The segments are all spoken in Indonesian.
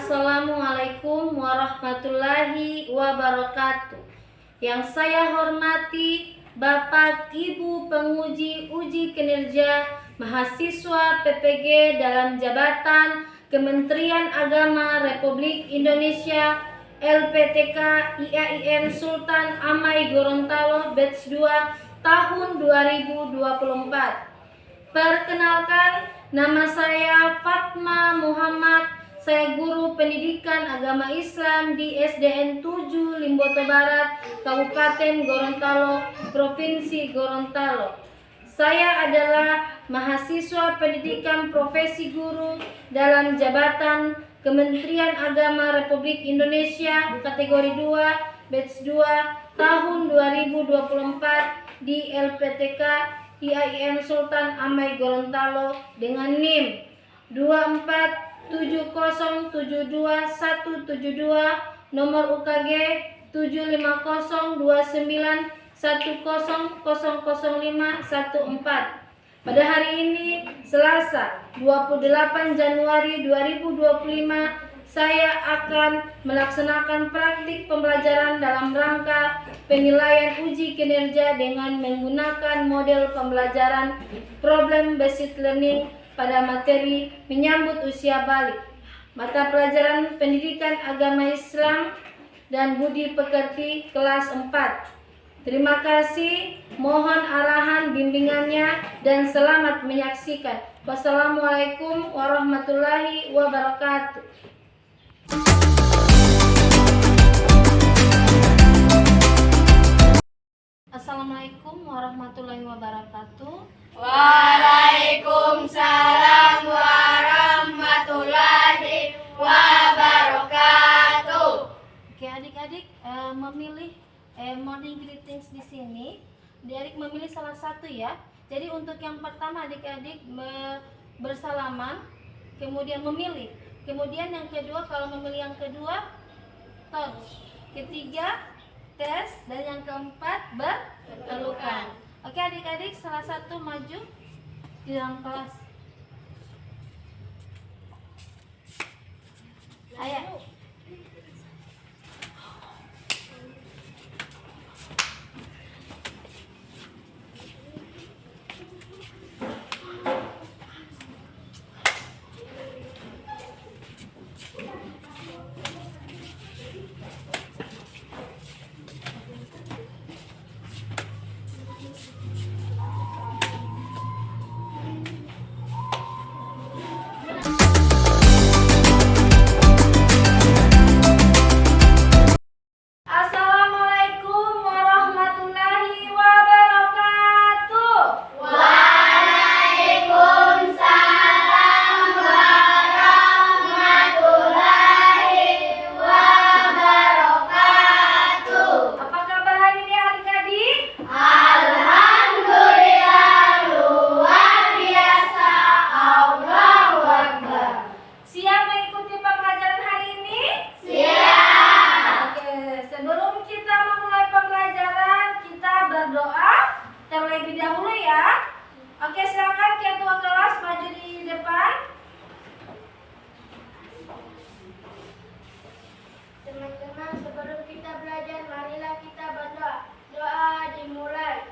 Assalamualaikum warahmatullahi wabarakatuh. Yang saya hormati Bapak Ibu penguji uji kinerja mahasiswa PPG dalam jabatan Kementerian Agama Republik Indonesia LPTK IAIN Sultan Amai Gorontalo Batch 2 tahun 2024. Perkenalkan, nama saya Fatma Muhammad. Saya guru pendidikan agama Islam di SDN 7 Limboto Barat, Kabupaten Gorontalo, Provinsi Gorontalo. Saya adalah mahasiswa pendidikan profesi guru dalam jabatan Kementerian Agama Republik Indonesia kategori 2 batch 2 tahun 2024 di LPTK IAIN Sultan Amai Gorontalo dengan NIM 247072172, nomor UKG 7502910000514. Pada hari ini, Selasa 28 Januari 2025, saya akan melaksanakan praktik pembelajaran dalam rangka penilaian uji kinerja dengan menggunakan model pembelajaran problem based learning pada materi menyambut usia balik, mata pelajaran pendidikan agama Islam dan budi pekerti kelas 4. Terima kasih, mohon arahan bimbingannya dan selamat menyaksikan. Wassalamualaikum warahmatullahi wabarakatuh. Assalamualaikum warahmatullahi wabarakatuh. Waalaikumsalam warahmatullahi wabarakatuh. Oke, adik-adik memilih morning greetings di sini. Adik memilih salah satu ya. Jadi untuk yang pertama adik-adik bersalaman, kemudian memilih. Kemudian yang kedua, kalau memilih yang kedua touch. Ketiga tes, dan yang keempat berpelukan. Oke adik-adik, salah satu maju di dalam kelas. Ayo. Terlebih dahulu ya. Oke, silakan ketua kelas maju di depan. Teman-teman, sebelum kita belajar, marilah kita berdoa. Doa dimulai.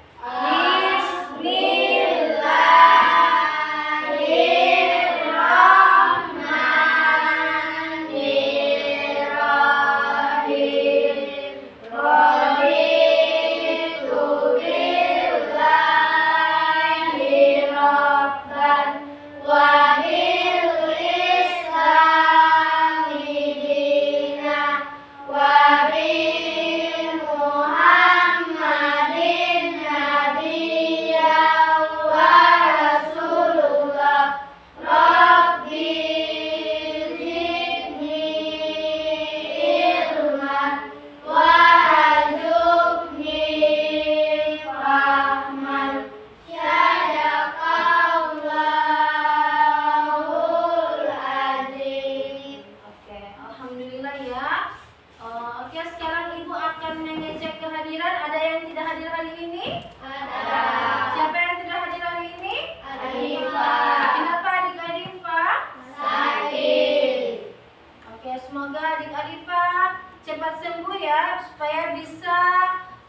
semoga adik-adik cepat sembuh ya, supaya bisa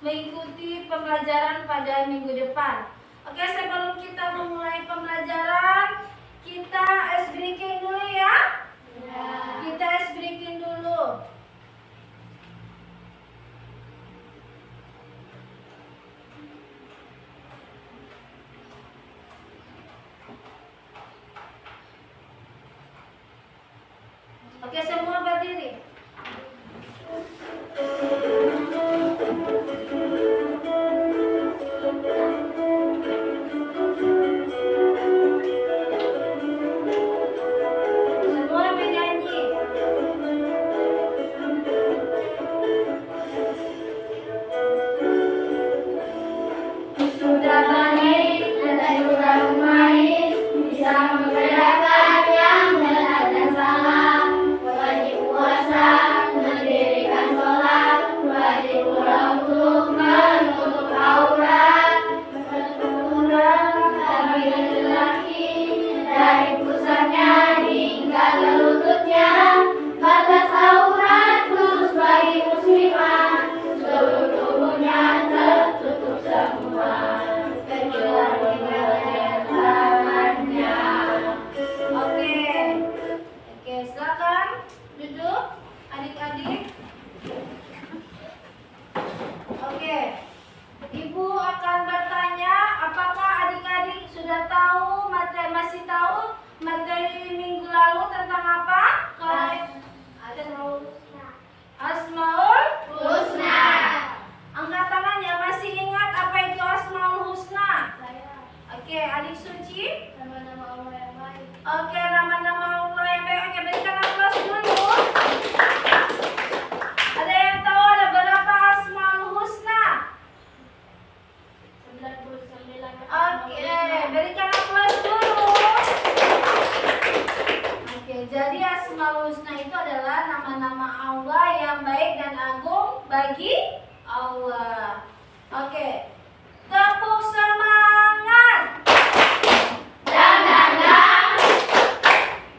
mengikuti pembelajaran pada minggu depan. Oke, sebelum kita memulai pembelajaran, kita ice breaking dulu ya. Kita ice breaking dulu. Oke, semua berdiri. Semua menyanyi. Sudah baik dan sudah manis, bisa membedakan yang benar dan salah. Wajib puasa, mendirikan sholat, wajib pula untuk menutup aurat, bagi lelaki dari pusatnya hingga ke lututnya, batas aurat khusus bagi muslimah, seluruh tubuhnya tertutup semua kecuali bagian tangannya. Oke, silakan duduk adik-adik. Oke, Ibu akan bertanya, apakah adik-adik sudah tahu masih tahu materi minggu lalu tentang apa? Asmaul Husna. Angkat tangannya, masih ingat apa itu Asmaul Husna? Oke, adik Suci. Nama-nama Allah yang baik. Oke, nama-nama Allah yang baik. Oke, berikan aplaus dulu. Ada yang tahu ada berapa Asmaul Husna? 99. Oke, berikan aplaus dulu. Oke, jadi Asmaul Husna itu adalah nama-nama Allah yang baik dan agung bagi Allah. Oke, tepuk semangat. Dang dang dang,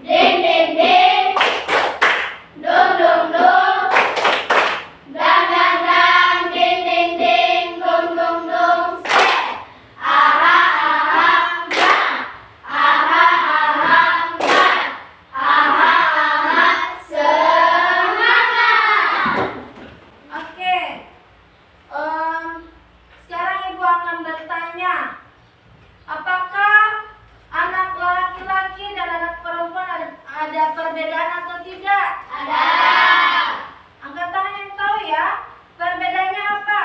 ding ding ding, dong dong dong, dang dang dang, ding ding ding, dong dong dong, set. Aha aha bang, aha aha bang, aha aha semangat. Oke, sekarang Ibu akan bertanya, apakah anak laki-laki dan anak perempuan ada perbedaan atau tidak? Ada. Angkat tangan yang tahu ya, perbedaannya apa?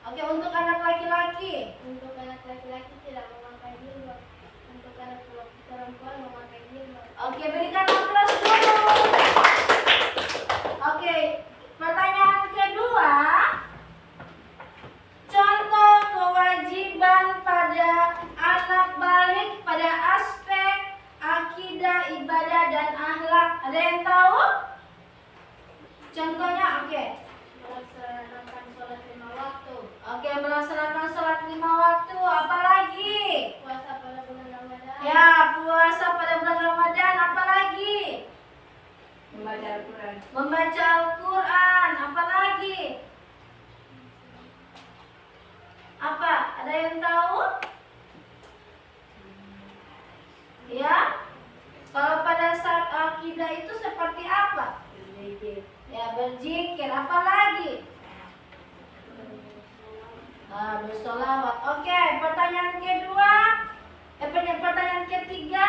Oke, untuk anak laki-laki. Untuk anak laki-laki tidak memakai jilbab. Untuk anak perempuan memakai jilbab. Oke, berikan aplaus dulu. Oke, pertanyaan kedua. Contoh kewajiban pada anak balik pada aspek akidah, ibadah, dan akhlak. Ada yang tahu? Contohnya, oke. Melaksanakan sholat 5 waktu. Oke, melaksanakan sholat 5 waktu. Apalagi? Puasa pada bulan Ramadan. Ya, puasa pada bulan Ramadan. Apalagi? Membaca Al-Quran. Membaca Al-Quran. Apalagi? Apa? Ada yang tahu? Ya? Kalau pada saat akidah itu seperti apa? Ya, berzikir. Apalagi? Bersolawat. Oke, pertanyaan kedua. Pertanyaan ketiga.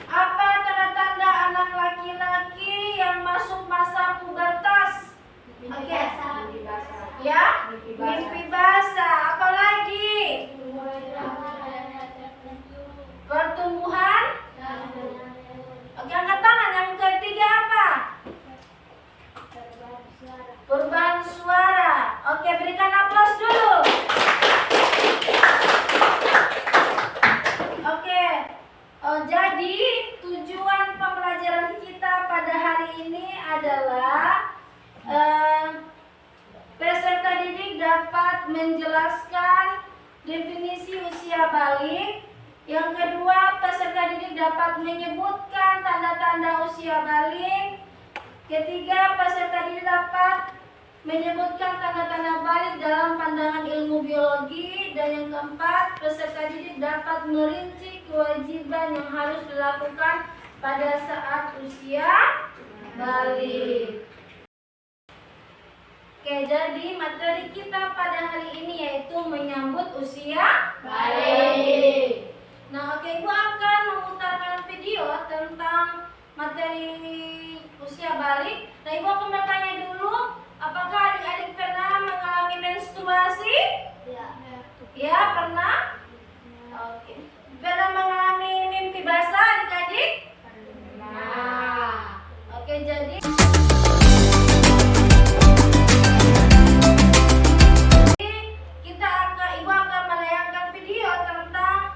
Apa tanda-tanda anak laki-laki yang masuk masa pubertas? Oke. Ya, mimpi basah. Apalagi? Pertumbuhan. Oke, angkat tangan. Yang ketiga apa? Perubahan suara. Oke, berikan aplaus dulu. Oke, jadi tujuan pembelajaran kita pada hari ini adalah peserta didik dapat menjelaskan definisi usia balik. Yang kedua, peserta didik dapat menyebutkan tanda-tanda usia balik. Ketiga, peserta didik dapat menyebutkan tanda-tanda balik dalam pandangan ilmu biologi. Dan yang keempat, peserta didik dapat merinci kewajiban yang harus dilakukan pada saat usia balik. Oke, jadi materi kita pada hari ini yaitu menyambut usia balik. Nah, oke, Ibu akan memutarkan video tentang materi usia balik. Nah, Ibu akan bertanya dulu, apakah adik-adik pernah mengalami menstruasi? Ya, pernah? Oke. Pernah mengalami mimpi basah adik-adik? Pernah. Oke, jadi Ibu akan menayangkan video tentang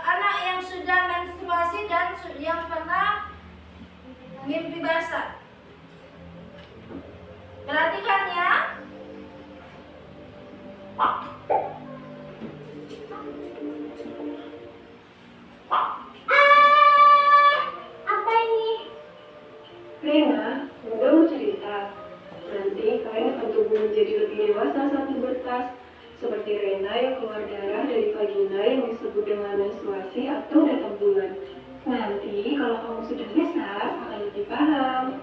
anak yang sudah menstruasi dan yang pernah mimpi basah. Perhatikan ya. Apa ini? Rena, Bunda mau cerita. Nanti kalian akan tumbuh menjadi lebih dewasa saat pubertas. Seperti Rena yang keluar darah dari vagina yang disebut dengan menstruasi atau datang bulan. Nanti kalau kamu sudah besar akan lebih paham.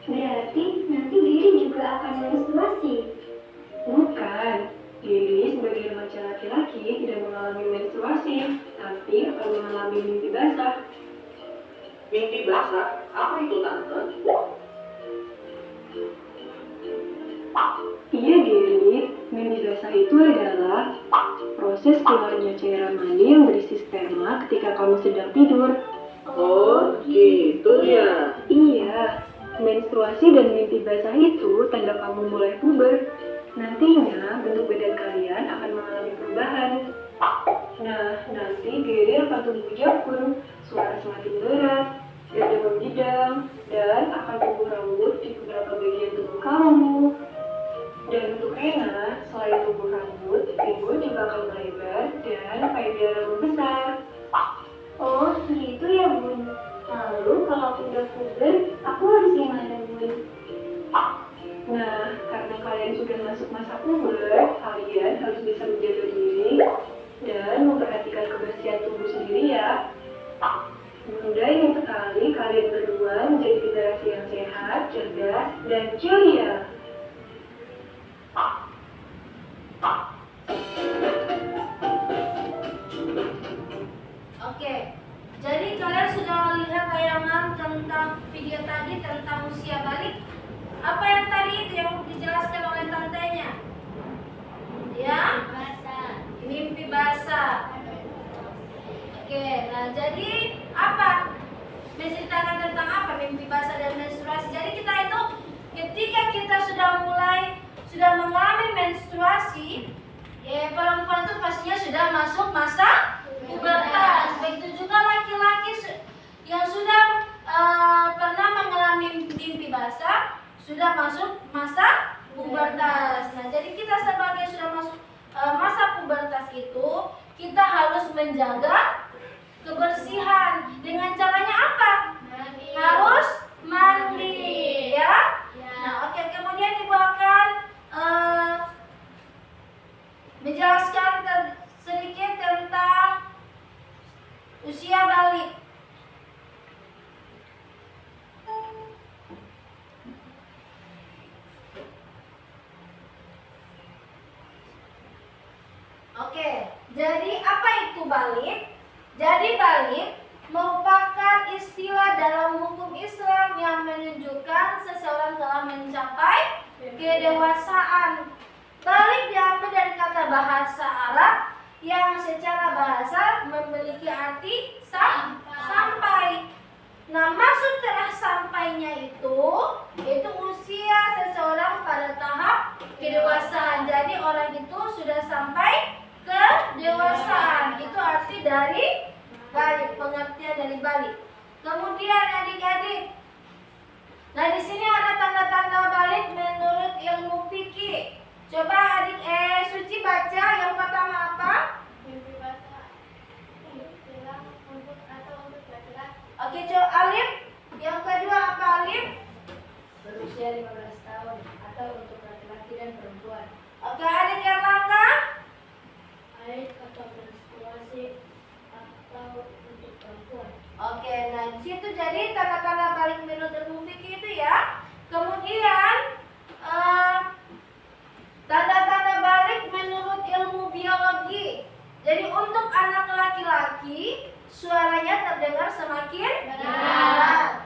Berarti nanti Riri juga akan menstruasi. Bukan, Lili sebagai remaja laki-laki tidak mengalami menstruasi, tapi akan mengalami mimpi basah. Mimpi basah? Apa itu tante? Iya, Geri. Mimpi basah itu adalah proses keluarnya cairan mani yang berisi sperma ketika kamu sedang tidur. Oh, gitu ya. Iya, menstruasi dan mimpi basah itu tanda kamu mulai puber. Nantinya bentuk badan kalian akan mengalami perubahan. Nah, nanti Geri akan tumbuh jangkung, suara semakin berat, dada membidang, dan akan tumbuh rambut di beberapa bagian tubuh kamu. Dan untuk Rena, selain tumbuh rambut, pinggul juga akan melebar dan payudara membesar. Oh, gitu ya, Bun. Lalu kalau aku udah puber, aku harus gimana, Bun? Nah, karena kalian sudah masuk masa puber, kalian harus bisa menjaga diri dan memperhatikan kebersihan tubuh sendiri ya. Bunda ingin sekali kalian berdua menjadi generasi yang sehat, cerdas, dan ceria. oke. Jadi kalian sudah lihat tayangan tentang video tadi tentang usia balik. Apa yang tadi itu yang dijelaskan oleh tantenya? Ya? Mimpi basah. Oke, nah jadi apa? Menceritakan tentang apa mimpi basah dan menstruasi. Jadi kita itu ketika kita sudah mengalami menstruasi, ya perempuan itu pastinya sudah masuk masa pubertas. Begitu juga laki-laki yang sudah pernah mengalami mimpi basah sudah masuk masa pubertas. Nah, jadi kita sebagai sudah masuk masa pubertas itu kita harus menjaga kebersihan. Dengan caranya apa? Harus mandi, ya. Nah, oke. Kemudian Ibu akan menjelaskan sedikit tentang usia balik. Oke, jadi apa itu balik? Jadi balik merupakan istilah dalam hukum Islam yang menunjukkan seseorang telah mencapai kedewasaan. Balik diambil dari kata bahasa Arab yang secara bahasa memiliki arti sampai. Nah, maksud telah sampainya itu usia seseorang pada tahap kedewasaan. Jadi orang itu sudah sampai kedewasaan. Itu arti dari balik, pengertian dari balik. Kemudian adik-adik, nah di sini ada tanda-tanda balik menurut ilmu fikih. Coba adik Suci baca yang pertama apa? Mimpi basah. Hilang untuk atau untuk laki-laki. Oke, coba Alif. Yang kedua apa? usia 15 tahun atau untuk laki-laki dan perempuan. Oke, adik Erlangga? Haid atau menstruasi atau untuk perempuan. Oke, nah di situ jadi tanda-tanda balik menurut ilmu fikih itu ya. Kemudian tanda-tanda balik menurut ilmu biologi. Jadi untuk anak laki-laki suaranya terdengar semakin berat.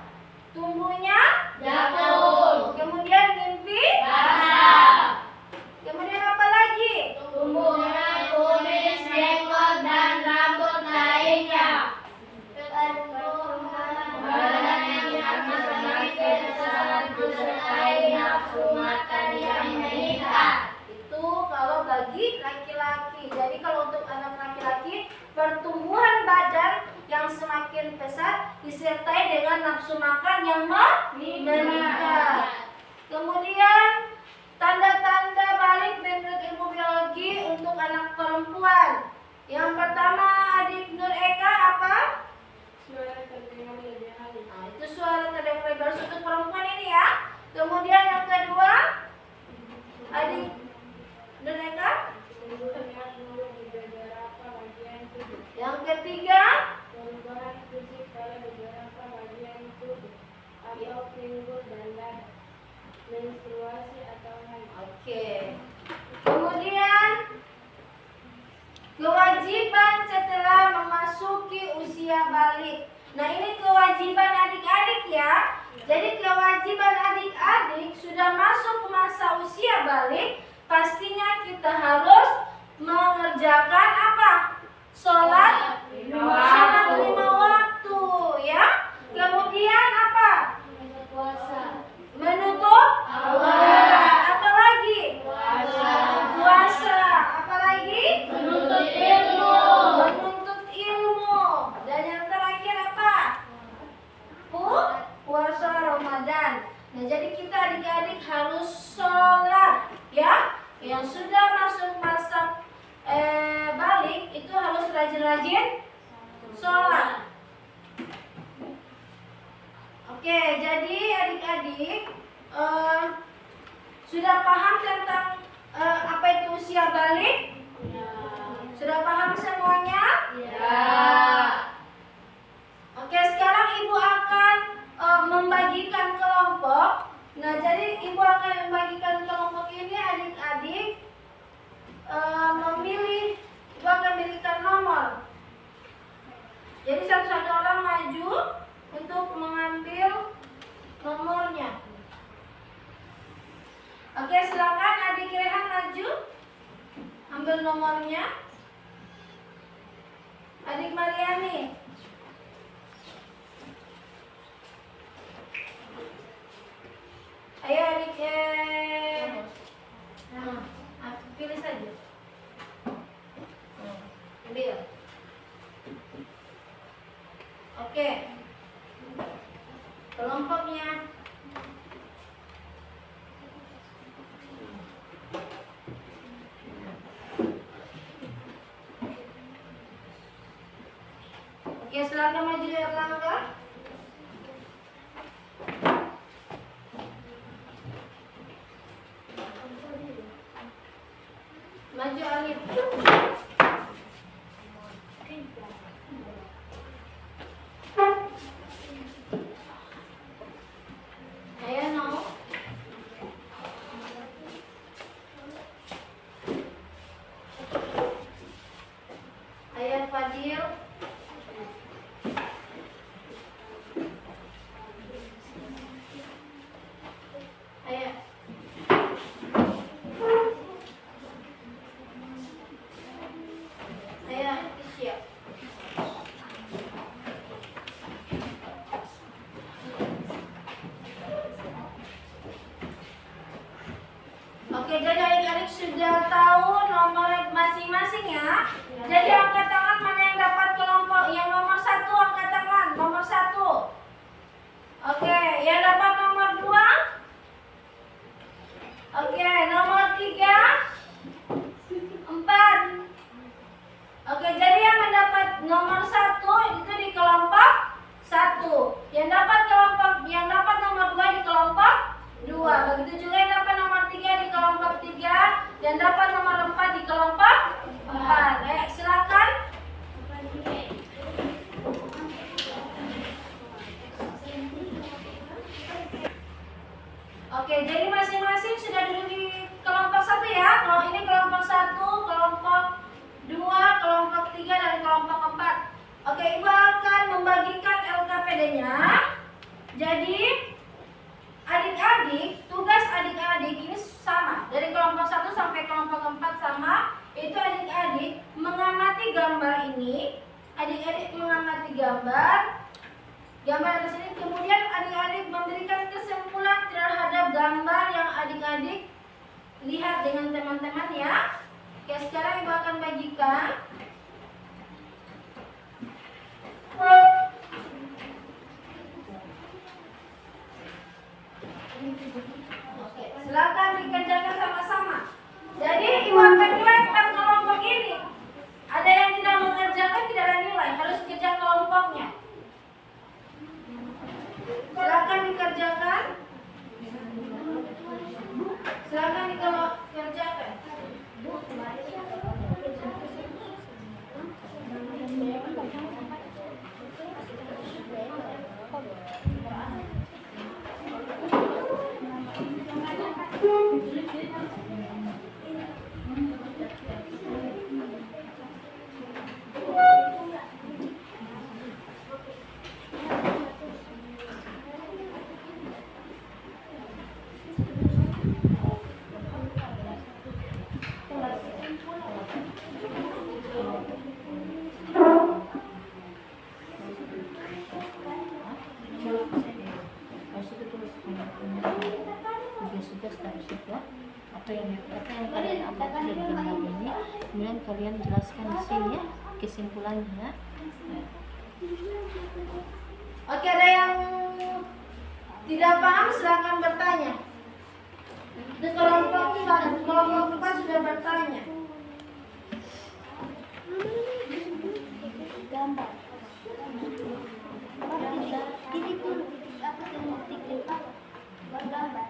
Tumbuhnya jatuh. Kemudian mimpi basah. Kemudian apa lagi? Tumbuhnya kumis, jenggot, dan rambut lainnya. Badan yang semakin besar disertai nafsu makan yang meningkat. Itu kalau bagi laki-laki. Jadi kalau untuk anak laki-laki, pertumbuhan badan yang semakin besar disertai dengan nafsu makan yang meningkat. Kemudian tanda-tanda balik menurut ilmu biologi untuk anak perempuan. Yang pertama adik Nur Eka apa? Suara terdengar lebih halus. Nah, itu suara terdengar lebih halus untuk perempuan ini ya. Kemudian yang kedua adik Nur Eka. Yang ketiga perubahan fisik pada beberapa bagian tubuh atau pinggul dan dada, menstruasi atau haid. Oke. Kemudian kewajiban setelah memasuki usia balik. Nah ini kewajiban adik-adik ya. Jadi kewajiban adik-adik sudah masuk ke masa usia balik, pastinya kita harus mengerjakan apa? Sholat lima waktu ya. Kemudian apa? Menutup aurat. Apa lagi? Puasa. Apa lagi? Menuntut ilmu. Dan yang terakhir apa? Puasa Ramadan. Nah jadi kita adik-adik harus sholat ya. Yang sudah masuk masa balik itu harus rajin-rajin sholat. Oke, jadi adik-adik sudah paham tentang apa itu usia balik? Ya. Sudah paham semuanya? Ya. Oke, sekarang ibu akan membagikan kelompok. Nah, jadi ibu akan membagikan kelompok ini adik-adik memilih, ibu akan berikan nomor. Jadi satu-satu orang maju untuk mengambil nomornya. Oke, silakan adik Rehan maju, ambil nomornya. Adik Mariani. Ayo adik pilih saja. Ambil. Oke. Kelompoknya. Oke, silakan maju Erlangga. Maju Alif. Ayo no. Ayo Fadil. Ayo. Ayo siap. Oke, jadi adik-adik sudah tahu nomor masing-masing ya. Jadi angkat tangan mana yang dapat kelompok yang nomor 1, angkat tangan nomor 1. Oke, yang dapat nomor 2. Oke, nomor 3, 4. Oke, jadi yang mendapat nomor 1 itu di kelompok 1. Yang dapat nomor 2 di kelompok 2. Oke, jadi masing-masing sudah duduk di kelompok 1 ya. Kalau ini kelompok 1, kelompok 2, kelompok 3, dan kelompok 4. Oke, Ibu akan membagikan LKPD-nya. Jadi adik-adik, tugas adik-adik ini sama. Dari kelompok 1 sampai kelompok 4 sama. Itu adik-adik mengamati gambar ini. Adik-adik mengamati gambar di sini. Kemudian adik-adik memberikan kesimpulan terhadap gambar yang adik-adik lihat dengan teman-teman ya. Oke, sekarang Ibu akan bagikan. Oke, silakan dikerjakan sama-sama. Jadi Ibu akan nilai tentang kelompok ini. Ada yang tidak mengerjakan tidak ada nilai, harus kerja kelompoknya. Silakan dikerjakan. Silakan dikerjakan. Apa yang kalian ambil dari gambar ini, kemudian kalian jelaskan di sini ya kesimpulannya. Oke, ada yang tidak paham silakan bertanya. Di kelompok 4 sudah bertanya. Gambar. Ini pun apa gambar.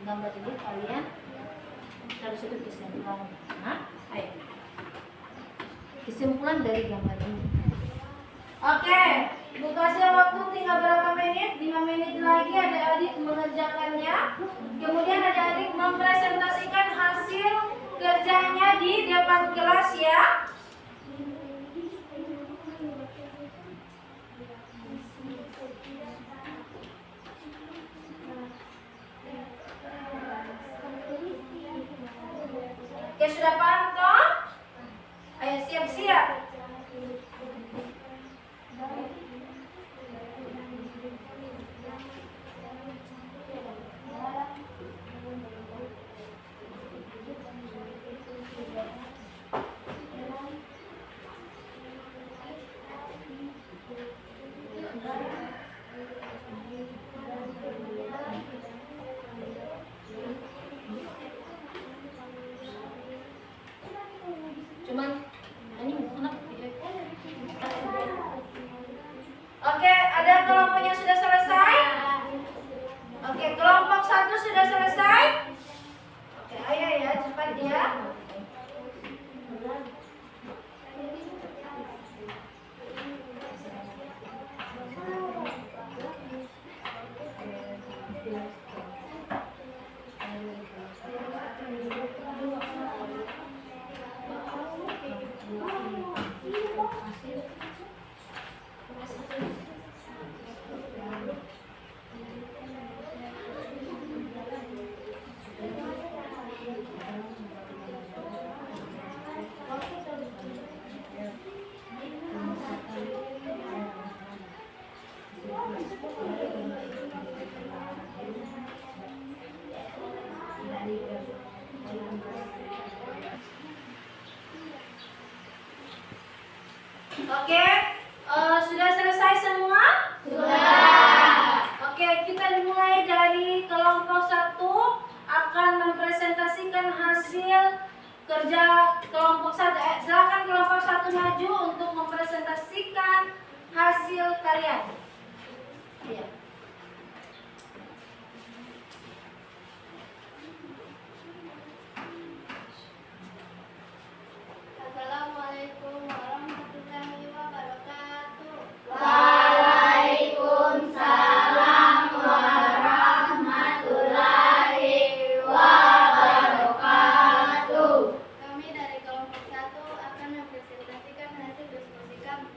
Gambar ini kalian harus itu kesimpulan. Ayo. Kesimpulan dari gambar ini. Oke, Bu kasih waktu tinggal berapa menit? 5 menit lagi adik-adik mengerjakannya. Kemudian adik-adik mempresentasikan hasil kerjanya di depan kelas ya. Oke, sudah paham toh? Ayo siap-siap. Oke, sudah selesai semua? Sudah. Oke, kita dimulai dari kelompok 1 akan mempresentasikan hasil kerja kelompok 1. Silakan kelompok 1 maju untuk mempresentasikan hasil kalian. Iya. Assalamualaikum warahmatullahi wabarakatuh. Waalaikumsalam warahmatullahi wabarakatuh. Kami dari kelompok 1 akan mempresentasikan hasil diskusi kami.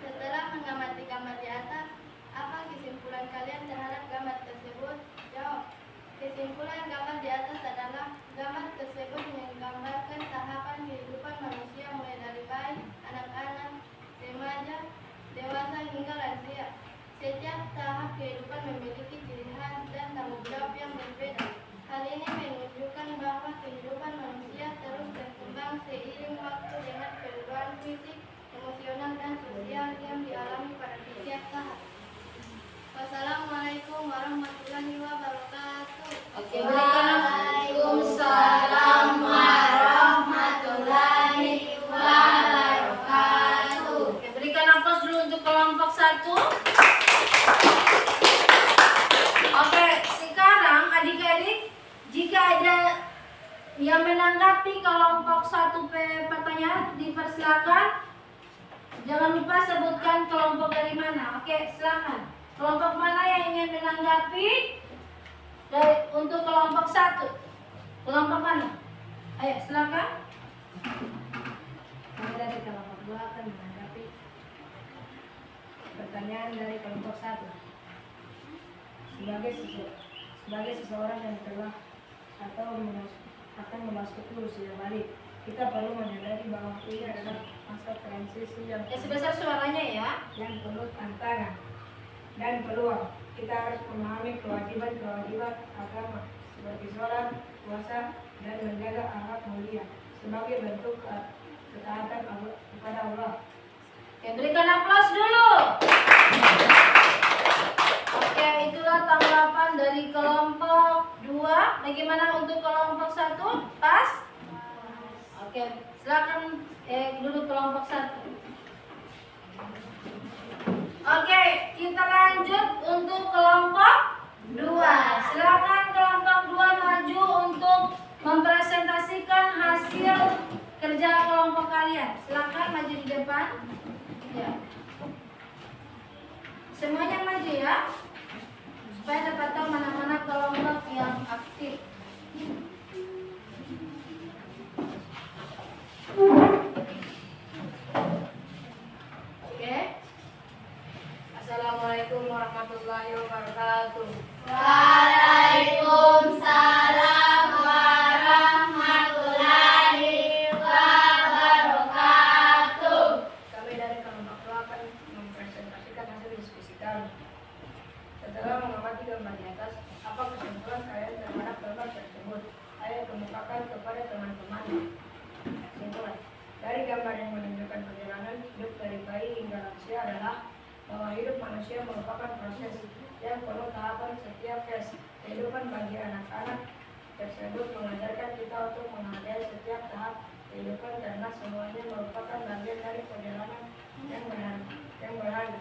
Setelah mengamati gambar di atas, apa kesimpulan kalian terhadap gambar tersebut? Jawab. Kesimpulan gambar di atas adalah gambar tersebut menggambarkan tahapan kehidupan manusia mulai dari bayi, anak-anak, remaja, dewasa hingga lansia. Setiap tahap kehidupan memiliki ciri khas dan tanggung jawab yang berbeda. Hal ini menunjukkan bahwa kehidupan manusia terus berkembang seiring waktu dengan perubahan fisik, emosional, dan sosial yang dialami pada setiap tahap. Wassalamualaikum warahmatullahi wabarakatuh. Oke, Waalaikumsalam warahmatullahi wabarakatuh. Oke, berikan aplaus dulu untuk kelompok 1. Oke, sekarang adik-adik, jika ada yang menanggapi kelompok 1 pertanyaan, dipersilakan. Jangan lupa sebutkan kelompok dari mana. Oke, silakan. Kelompok mana yang ingin menanggapi untuk kelompok 1? Kelompok mana? Ayo, silakan. Kami dari kelompok 2 akan menanggapi pertanyaan dari kelompok 1. Sebagai seseorang yang telah atau akan memasuki usia balik, kita perlu menyadari bahwa ini adalah masa transisi yang Sebesar suaranya ya. penuh tantangan dan peluang. Kita harus memahami kewajiban agama seperti sholat, puasa, dan menjaga akhlak mulia sebagai bentuk ketaatan kepada Allah. Oke, berikan aplaus dulu. Oke, itulah tanggapan dari kelompok 2. Bagaimana untuk kelompok 1? Pas? Oke, silakan duduk kelompok 1. Oke, kita lanjut untuk kelompok 2. Silakan kelompok 2 maju untuk mempresentasikan hasil kerja kelompok kalian. Silakan maju di depan. Ya. Semuanya maju ya. Supaya dapat tahu mana-mana kelompok yang aktif. Oke. Assalamualaikum warahmatullahi wabarakatuh. Waalaikumsalam warahmatullahi wabarakatuh. Kami dari kelompok 2 akan mempresentasikan hasil diskusi kami. Setelah mengamati gambar di atas, apa kesimpulan kalian terhadap gambar tersebut? Ayo kemukakan kepada teman-teman. Kesimpulan dari gambar yang menunjukkan perjalanan hidup dari bayi hingga lansia adalah bahwa hidup manusia merupakan proses yang penuh tahapan. Setiap fase kehidupan bagi anak-anak tersebut mengajarkan kita untuk menghargai setiap tahap kehidupan karena semuanya merupakan bagian dari perjalanan yang berharga.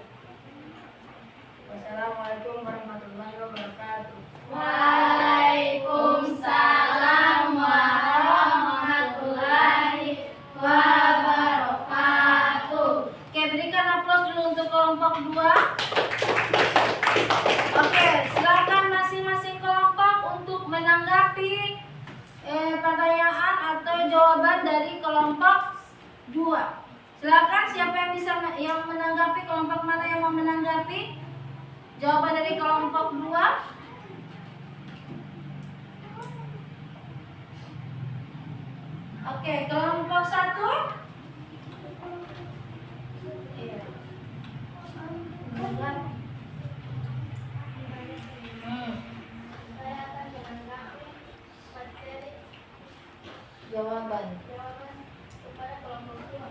Wassalamualaikum warahmatullahi wabarakatuh. Waalaikumsalam warahmatullahi wabarakatuh. Oke, berikan aplaus dulu untuk kelompok 2. Oke, silakan masing-masing kelompok untuk menanggapi pertanyaan atau jawaban dari kelompok 2. Silakan, siapa yang bisa menanggapi, kelompok mana yang mau menanggapi jawaban dari kelompok 2? Oke, kelompok 1. Iya. Mendengar. Saya akan menanggapi materi Jawaban. jawaban kepada kelompok 2.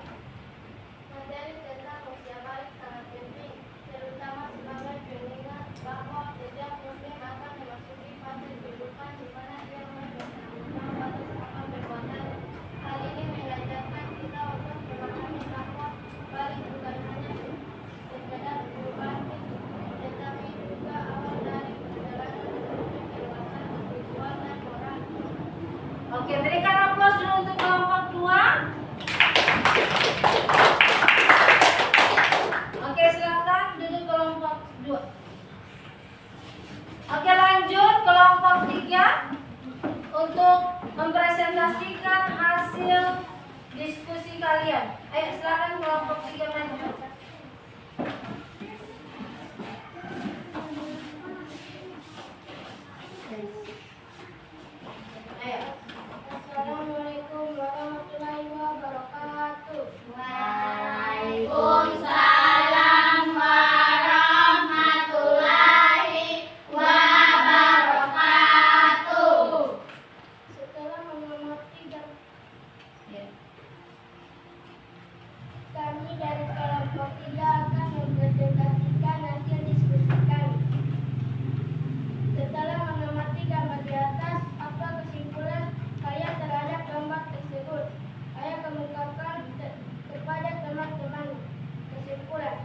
Materi tentang usia balik sangat penting, terutama sebagai pengingat bahwa setiap muslim akan memasuki fase kehidupan di mana dia mulai bertanggung batas akan perbuatannya. Hal ini mengajarkan kita untuk memahami bahwa balik bukan hanya sekedar perubahan fisik, tetapi juga awal dari perjalanan menuju kedewasaan spiritual dan moral. Oke, berikan aplaus dulu untuk kelompok 2. Oke, silakan duduk kelompok 2. Oke, lanjut kelompok 3 untuk mempresentasikan hasil diskusi kalian. Ayo silakan kelompok 3 maju. Ayo. Assalamualaikum warahmatullahi wabarakatuh. Waalaikumsalam warahmatullahi wabarakatuh. Setelah mengamati Ya. kami dari kelompok 3 akan mempresentasikan hasil diskusi kami. Setelah mengamati gambar di atas, apa kesimpulan kalian terhadap gambar tersebut? Saya kemukakan kepada teman-teman. Kesimpulan,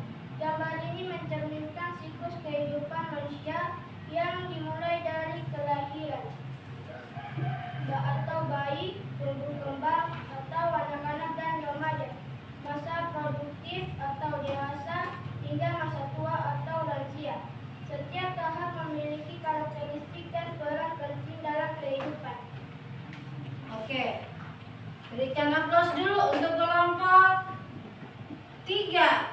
gambar ini mencerminkan siklus kehidupan manusia yang dimulai dari kelahiran atau bayi, tumbuh kembang atau anak-anak dan remaja, masa produktif atau dewasa, hingga masa tua atau lansia. Setiap tahap memiliki karakteristik dan peran penting dalam kehidupan. Oke. Berikan aplaus dulu untuk kelompok 3.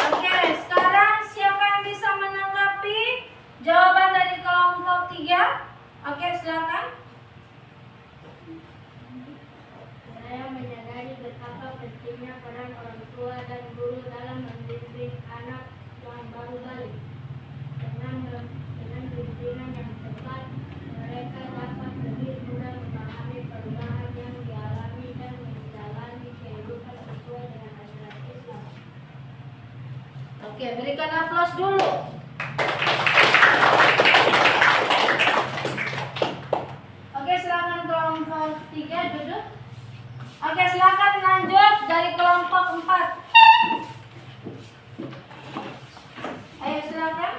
Oke, sekarang siapa yang bisa menanggapi jawaban dari kelompok 3? Oke, silakan. Saya menyadari betapa pentingnya peran orang tua dan guru dalam mendidik anak yang baru balik. Dengan bimbingan yang tepat, mereka dapat lebih mudah memahami perubahan yang dialami dan menjalani kehidupan sesuai dengan ajaran Islam. Oke, berikan aplaus dulu. Oke, silakan kelompok 3 duduk. Oke, silakan lanjut dari kelompok 4. Ayo silakan.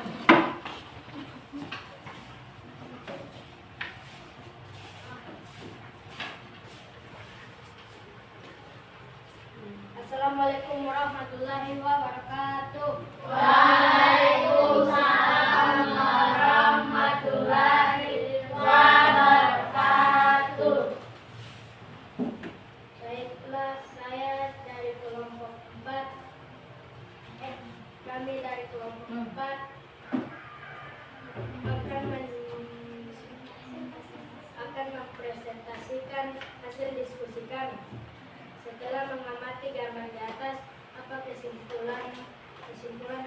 Assalamualaikum warahmatullahi wabarakatuh. Waalaikumsalam warahmatullahi wabarakatuh. Baiklah, saya dari kelompok 4. Kami dari kelompok 4 akan mempresentasikan hasil diskusi kami. Setelah mengamati gambar di atas, apa kesimpulan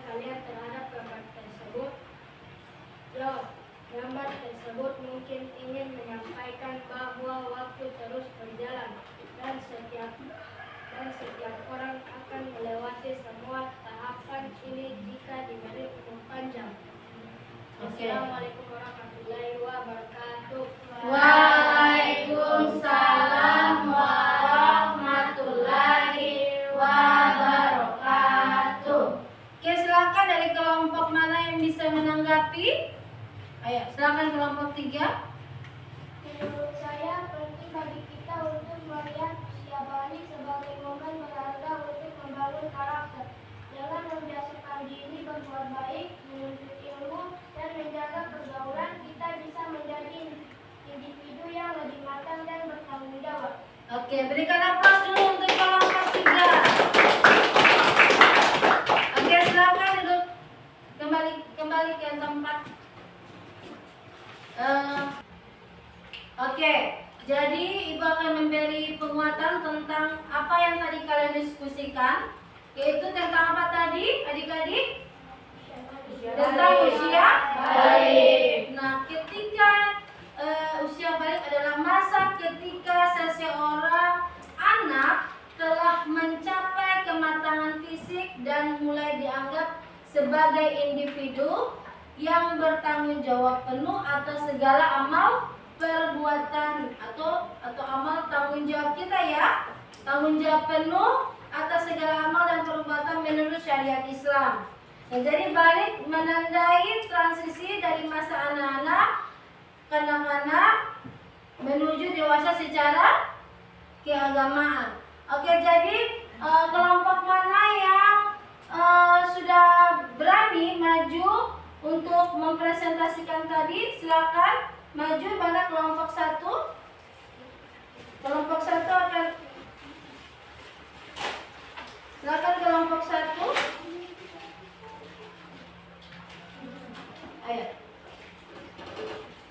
kalian terhadap gambar tersebut? Jawab. Gambar tersebut mungkin ingin menyampaikan bahwa waktu terus berjalan dan setiap orang akan melewati semua tahapan ini jika diberi umur panjang. Oke. Assalamualaikum warahmatullahi wabarakatuh. Waalaikumsalam warahmatullahi wabarakatuh. Oke, silakan dari kelompok mana yang bisa menanggapi? Ayo, silakan kelompok 3. Menurut saya penting bagi kita untuk melihat usia balik sebagai momen berharga untuk membangun karakter. Jangan membiasakan diri berbuat baik, menuntut ilmu, dan menjaga pergaulan. Kita bisa menjadi individu yang lebih matang dan bertanggung jawab. Oke, berikan aplaus dulu untuk kelompok 3. Oke, silakan duduk kembali ke tempat. Oke, jadi Ibu akan memberi penguatan tentang apa yang tadi kalian diskusikan, yaitu tentang apa tadi, adik-adik? Tentang usia balik. Nah, ketika usia balik adalah masa ketika seseorang anak telah dan mulai dianggap sebagai individu yang bertanggung jawab penuh atas segala amal perbuatan atau amal tanggung jawab kita ya. Tanggung jawab penuh atas segala amal dan perbuatan menurut syariat Islam. Nah, jadi balik menandai transisi dari masa anak-anak, kanak-kanak menuju dewasa secara keagamaan. Oke, jadi kelompok mana yang sudah berani maju untuk mempresentasikan tadi? Silakan maju pada kelompok 1. Kelompok 1 akan silakan kelompok 1. Ayo.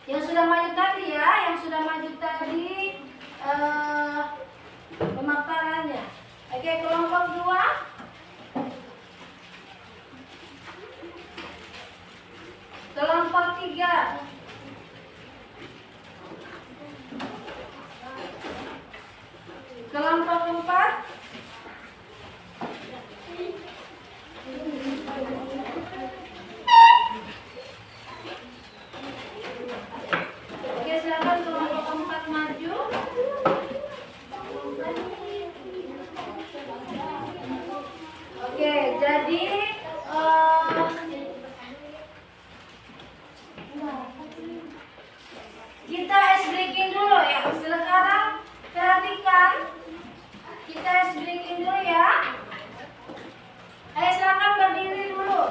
Yang sudah maju tadi ya, yang sudah maju tadi pemaparannya. Oke, kelompok 2. Kelompok 3. Kelompok 4. Oke, silakan kelompok 4 maju. Oke, jadi kita ice breaking dulu ya. Sekarang perhatikan, kita ice breaking dulu ya. Ayo silakan berdiri dulu.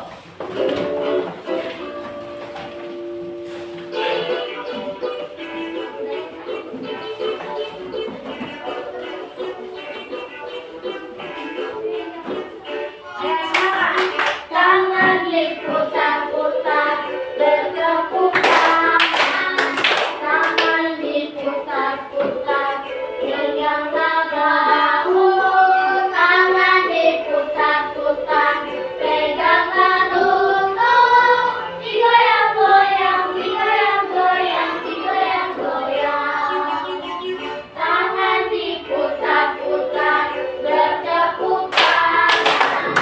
Tangan diputar-putar, bertepuk tangan. Tangan diputar-putar, peganglah bahu. Tangan diputar-putar, peganglah lutut. Digoyang-goyang, digoyang-goyang, digoyang-goyang. Tangan diputar-putar, bertepuk tangan.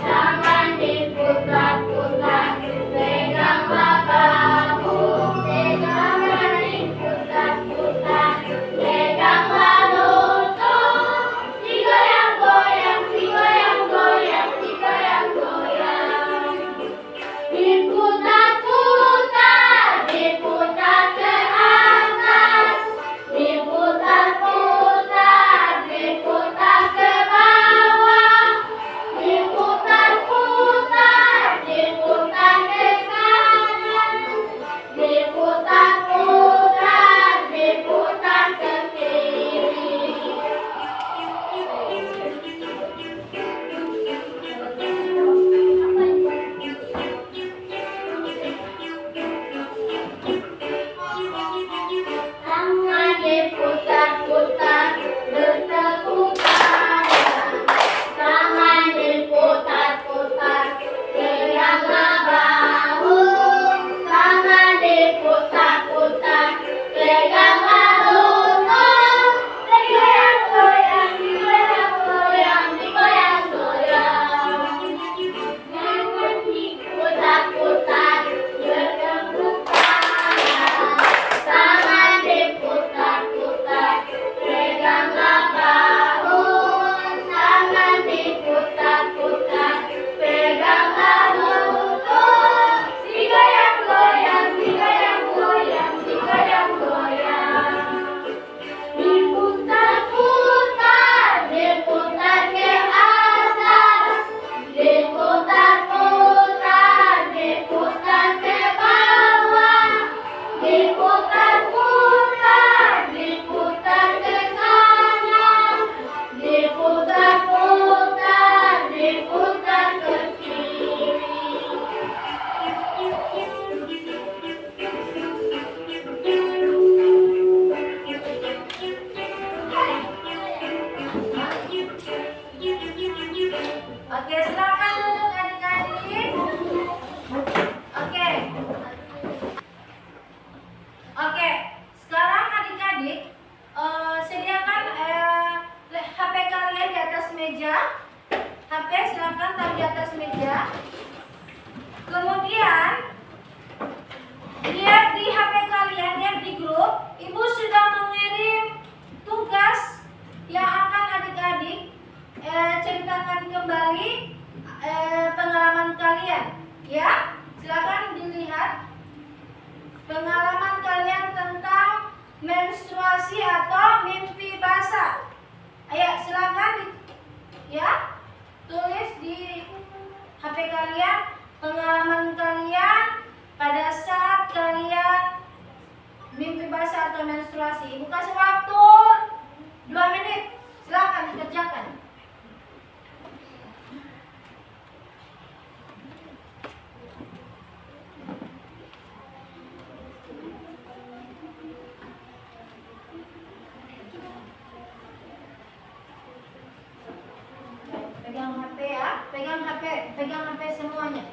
Tangan diputar-putar, peganglah bahu. Tangan diputar-putar, peganglah lutut. Digoyang-goyang, digoyang-goyang, digoyang-goyang. Diputar-putar, diputar ke atas. Diputar-putar, diputar ke bawah. Diputar-putar, diputar ke kanan. Diputar-putar, diputar ke kiri. Tangan diputar-putar, bertepuk tangan. Tangan diputar-putar, peganglah bahu. Tangan diputar-putar, peganglah lutut. Digoyang-goyang, digoyang-goyang, digoyang-goyang. Tangan diputar-putar, bertepuk tangan. Tangan diputar-putar, peganglah bahu. Tangan diputar-putar, peganglah lutut. Digoyang-goyang, digoyang-goyang, digoyang-goyang. Diputar-putar, diputar ke atas. Diputar-putar, diputar ke bawah. Diputar-putar, diputar ke kanan. Diputar-putar, diputar ke kiri. Oke, silakan duduk adik-adik. Oke. Oke, sekarang adik-adik sediakan HP kalian di atas meja. HP silakan silakan taruh di atas meja. Kemudian lihat di HP kalian, lihat di grup, Ibu sudah mengirim tugas yang akan adik-adik ceritakan kembali pengalaman kalian, ya. Silakan dilihat pengalaman kalian tentang menstruasi atau mimpi basah. Ayo silakan ya, tulis di HP kalian pengalaman kalian pada saat kalian mimpi basah atau menstruasi. Ibu kasih waktu 2 menit. Silakan dikerjakan. Pegang HP ya, pegang HP semuanya.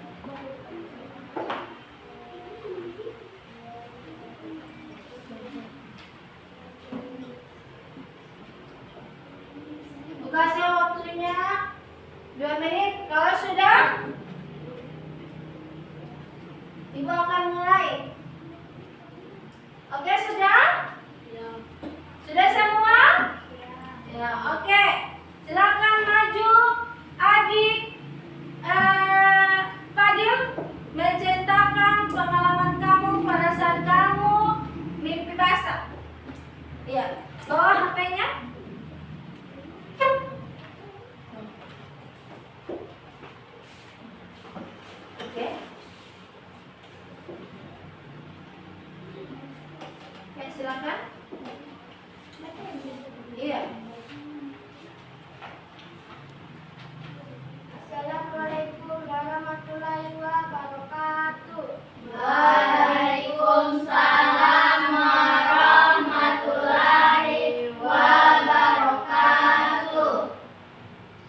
Kasih waktunya 2 menit. Kalau sudah, Ibu akan mulai. Oke, sudah? Sudah semua? Ya, oke. Silakan maju adik Fadil menceritakan pengalaman kamu pada saat kamu mimpi basah. Iya, bawa HP-nya. Oke. Oke, silakan. Iya. Assalamualaikum warahmatullahi wabarakatuh. Waalaikumsalam warahmatullahi wabarakatuh.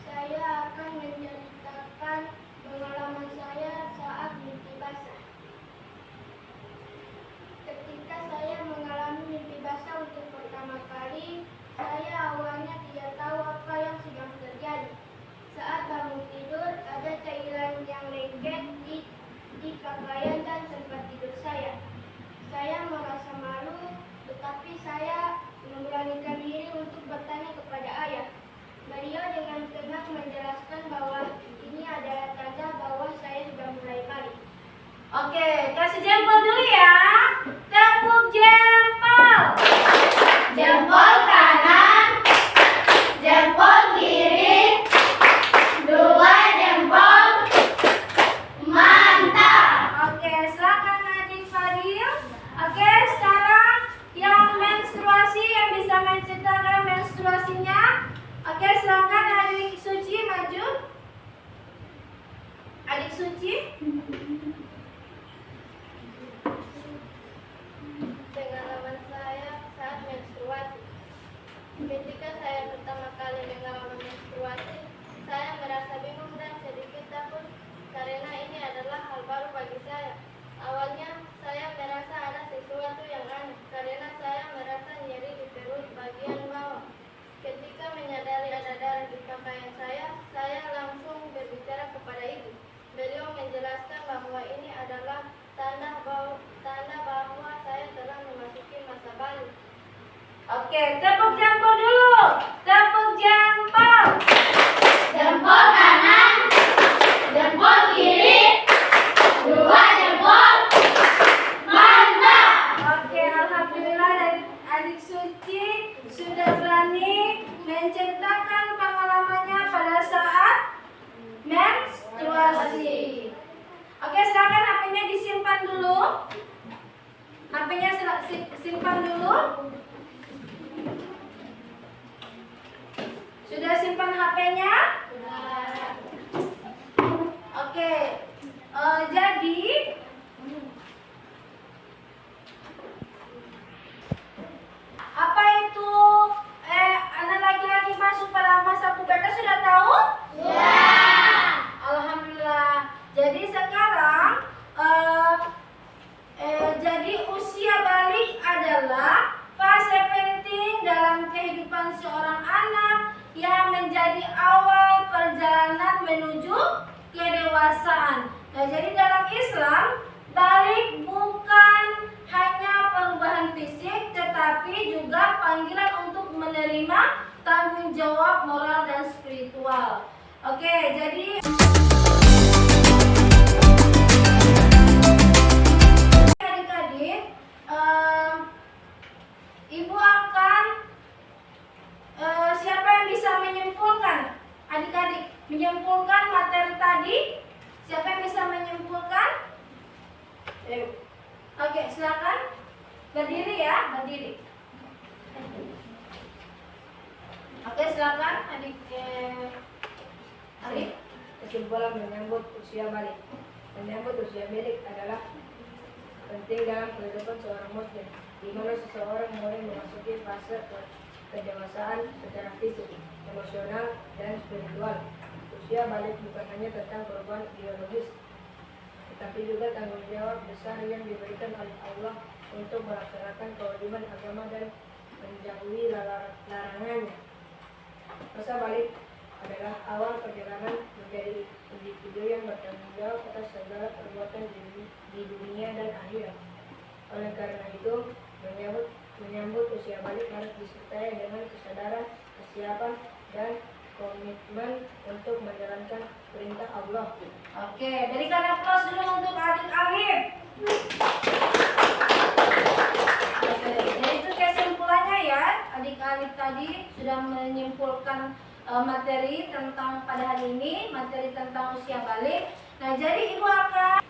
Saya akan menceritakan pengalaman saya saat mimpi basah. Ketika saya mengalami mimpi basah untuk pertama kali, saya awalnya tidak tahu apa yang sedang terjadi. Saat bangun tidur, ada cairan yang lengket di pakaian dan tempat tidur saya. Saya merasa malu, tetapi saya memberanikan diri untuk bertanya kepada ayah. Beliau dengan tenang menjelaskan bahwa ini adalah tanda bahwa saya sudah mulai balik. Oke, kasih jempol dulu ya. Tepuk jempol. Jempol kanan, jempol kiri, 2 jempol. Mantap. Oke, silakan adik Fadil. Oke, sekarang yang menstruasi yang bisa menceritakan menstruasinya. Oke, silakan adik Suci maju. Adik Suci. Pengalaman saya saat menstruasi. Ketika saya pertama kali mengalami menstruasi, saya merasa bingung dan sedikit takut karena ini adalah hal baru bagi saya. Awalnya saya merasa ada sesuatu yang aneh karena saya merasa nyeri di perut bagian bawah. Ketika menyadari ada darah di pakaian saya langsung berbicara kepada ibu. Beliau menjelaskan bahwa ini adalah tanda bahwa saya telah memasuki masa balik. Oke, tepuk jempol dulu. Tepuk jempol. Jempol kanan, jempol kiri, 2 jempol. Mantap. Oke, alhamdulillah dari adik Suci sudah berani menceritakan pengalamannya pada saat menstruasi. Oke, silakan HP-nya disimpan dulu. HP-nya simpan dulu. Sudah simpan HP-nya? Oke. Jadi apa itu anak laki-laki masuk pada masa pubertas sudah tahu? Ya. Alhamdulillah. Jadi sekarang jadi usia balik adalah fase penting dalam kehidupan seorang anak yang menjadi awal perjalanan menuju kedewasaan. Nah, jadi dalam Islam, balik bukan hanya perubahan fisik, tetapi juga panggilan untuk menerima tanggung jawab moral dan spiritual. Oke, jadi adik-adik, Ibu akan siapa yang bisa menyimpulkan? Adik-adik, menyimpulkan materi tadi? Siapa yang bisa menyimpulkan? Oke, silakan. Berdiri ya, berdiri. Oke, silakan adik. Adik. Kesimpulan menyambut usia balik. Menyambut usia balik adalah penting dalam kehidupan seorang muslim, di mana seseorang mulai memasuki fase kedewasaan secara fisik, emosional, dan spiritual. Usia balik bukan hanya tentang perubahan biologis, tetapi juga tanggung jawab besar yang diberikan oleh Allah untuk melaksanakan kewajiban agama dan menjauhi larangannya. Masa balik adalah awal perjalanan menjadi individu yang bertanggung jawab atas segala perbuatan di dunia dan akhirat. Oleh karena itu, menyambut usia balik harus disertai dengan kesadaran, kesiapan, dan komitmen untuk menjalankan perintah Allah. Oke, berikan aplaus dulu untuk adik Alif. Oke, jadi itu kesimpulannya ya. Adik Alif tadi sudah menyimpulkan materi tentang pada hari ini, materi tentang usia balik. Nah, jadi Ibu akan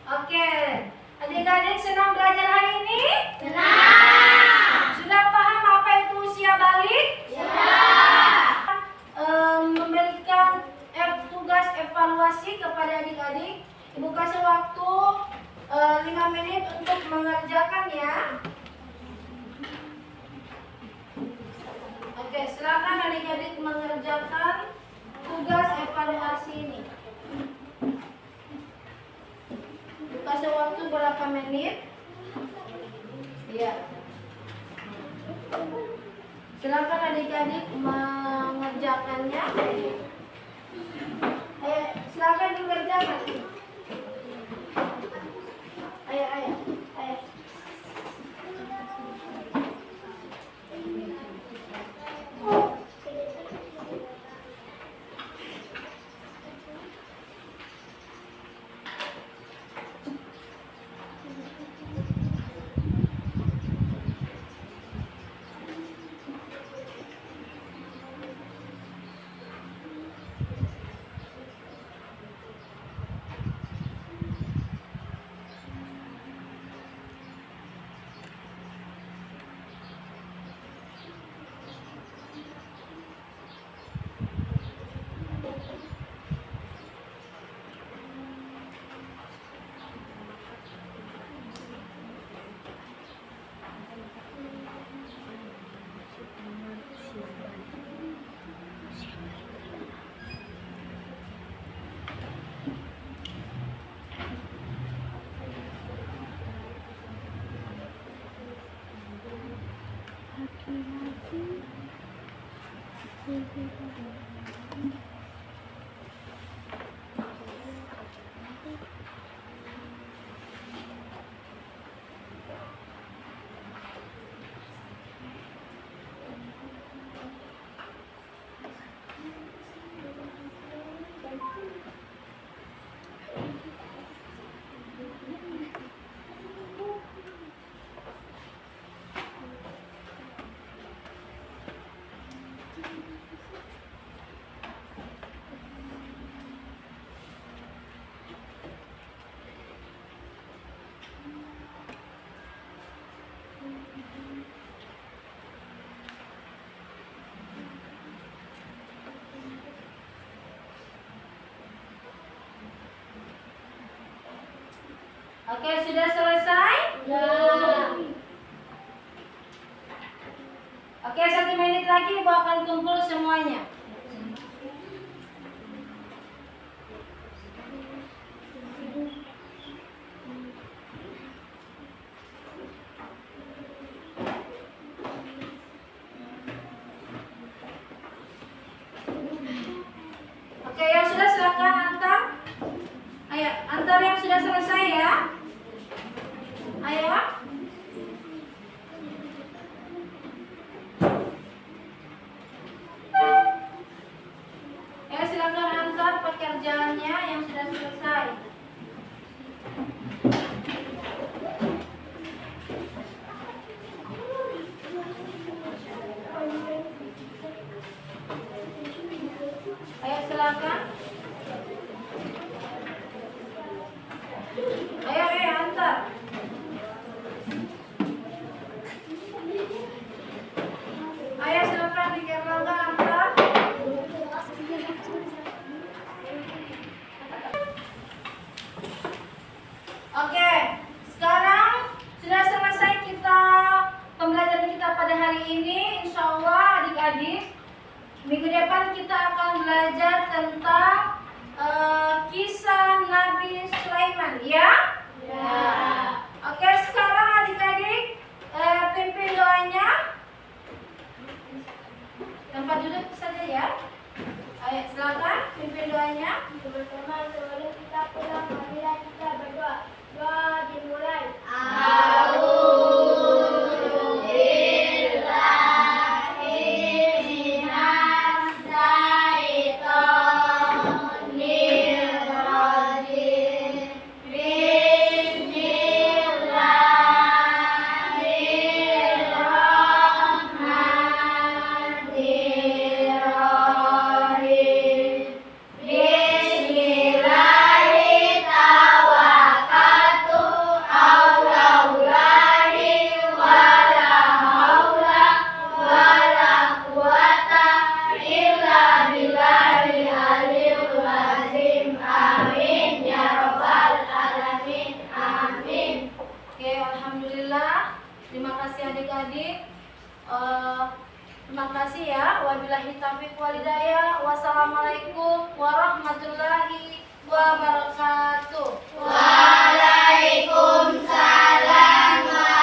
adik-adik senang belajar hari ini? Senang. Sudah paham apa itu usia balik? Sudah. Memberikan tugas evaluasi kepada adik-adik. Ibu kasih waktu 5 menit untuk mengerjakan ya. Oke, silakan adik-adik mengerjakan tugas evaluasi ini. Kasih waktu berapa menit? Iya. Silakan adik-adik mengerjakannya. Silakan dikerjakan. Ayo. Oke, sudah selesai? Sudah. Oke, 1 menit lagi Ibu akan kumpul semuanya. pekerjaannya yang sudah selesai. Ayo silakan. Ayo antar. Ayo silakan di Erlangga antar. Oke, sekarang sudah selesai pembelajaran kita pada hari ini. Insya Allah adik-adik, minggu depan kita akan belajar tentang kisah Nabi Sulaiman, ya? Ya. Oke, sekarang adik-adik pimpin doanya. Tempat duduk saja ya. Ayo silakan pimpin doanya. Bersama sebelum kita pulang, marilah kita berdoa. Doa dimulai. Alhamdulillah. Terima kasih adik-adik. Terima kasih ya. Wabillahi taufiq wal hidayah. Wassalamualaikum warahmatullahi wabarakatuh. Waalaikumsalam.